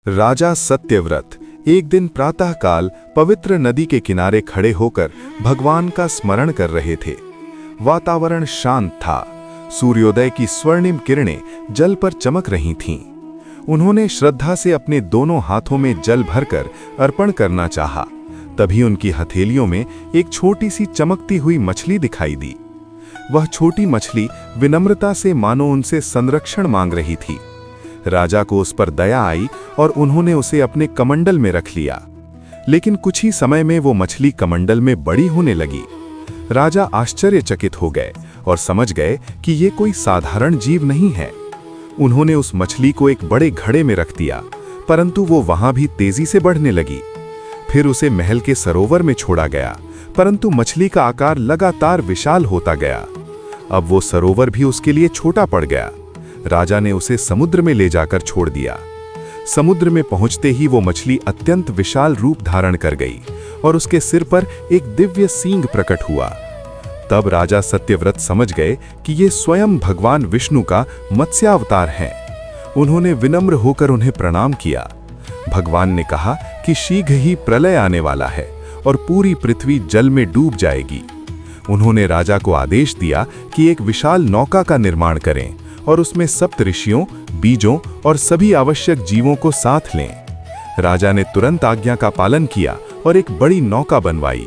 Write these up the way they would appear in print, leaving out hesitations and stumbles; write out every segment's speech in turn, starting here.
राजा सत्यव्रत एक दिन प्रातःकाल पवित्र नदी के किनारे खड़े होकर भगवान का स्मरण कर रहे थे। वातावरण शांत था। सूर्योदय की स्वर्णिम किरणें जल पर चमक रही थीं। उन्होंने श्रद्धा से अपने दोनों हाथों में जल भरकर अर्पण करना चाहा। तभी उनकी हथेलियों में एक छोटी सी चमकती हुई मछली दिखाई दी। वह छोटी मछली विनम्रता से मानो उनसे संरक्षण मांग रही थी। राजा को उस पर दया आई और उन्होंने उसे अपने कमंडल में रख लिया। लेकिन कुछ ही समय में वो मछली कमंडल में बड़ी होने लगी। राजा आश्चर्यचकित हो गए और समझ गए कि ये कोई साधारण जीव नहीं है। उन्होंने उस मछली को एक बड़े घड़े में रख दिया, परंतु वो वहां भी तेजी से बढ़ने लगी। फिर उसे महल के सरोवर में छोड़ा गया, परंतु मछली का आकार लगातार विशाल होता गया। अब वो सरोवर भी उसके लिए छोटा पड़ गया। राजा ने उसे समुद्र में ले जाकर छोड़ दिया। समुद्र में पहुंचते ही वो मछली अत्यंत विशाल रूप धारण कर गई और उसके सिर पर एक दिव्य सींग प्रकट हुआ। तब राजा सत्यव्रत समझ गए कि ये स्वयं भगवान विष्णु का मत्स्यावतार है। उन्होंने विनम्र होकर उन्हें प्रणाम किया। भगवान ने कहा कि शीघ्र ही प्रलय आने वाला है और पूरी पृथ्वी जल में डूब जाएगी। उन्होंने राजा को आदेश दिया कि एक विशाल नौका का निर्माण करें और उसमें सप्त ऋषियों, बीजों और सभी आवश्यक जीवों को साथ लें। राजा ने तुरंत आज्ञा का पालन किया और एक बड़ी नौका बनवाई।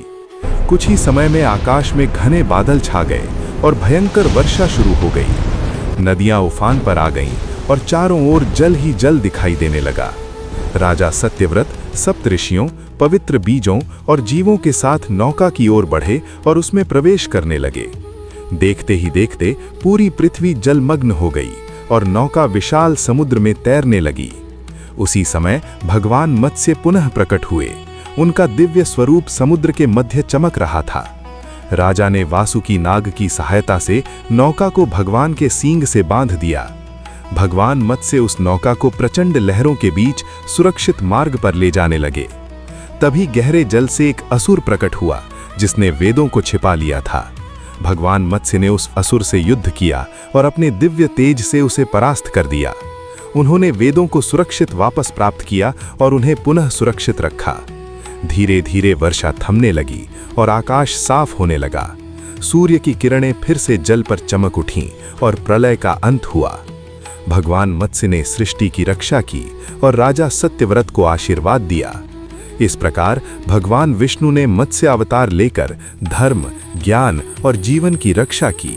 कुछ ही समय में आकाश में घने बादल छा गए और भयंकर वर्षा शुरू हो गई। नदियां उफान पर आ गईं और चारों ओर जल ही जल दिखाई देने लगा। राजा सत्यव्रत सप्त ऋषियों, पवित्र बीजों और जीवों के साथ नौका की ओर बढ़े और उसमें प्रवेश करने लगे। देखते ही देखते पूरी पृथ्वी जलमग्न हो गई और नौका विशाल समुद्र में तैरने लगी। उसी समय भगवान मत्स्य पुनः प्रकट हुए। उनका दिव्य स्वरूप समुद्र के मध्य चमक रहा था। राजा ने वासुकी नाग की सहायता से नौका को भगवान के सींग से बांध दिया। भगवान मत्स्य उस नौका को प्रचंड लहरों के बीच सुरक्षित मार्ग पर ले जाने लगे। तभी गहरे जल से एक असुर प्रकट हुआ जिसने वेदों को छिपा लिया था। भगवान मत्स्य ने उस असुर से युद्ध किया और अपने दिव्य तेज से उसे परास्त कर दिया। उन्होंने वेदों को सुरक्षित वापस प्राप्त किया और उन्हें पुनः सुरक्षित रखा। धीरे धीरे वर्षा थमने लगी और आकाश साफ होने लगा। सूर्य की किरणें फिर से जल पर चमक उठीं और प्रलय का अंत हुआ। भगवान मत्स्य ने सृष्टि की रक्षा की और राजा सत्यव्रत को आशीर्वाद दिया। इस प्रकार भगवान विष्णु ने मत्स्य अवतार लेकर धर्म, ज्ञान और जीवन की रक्षा की।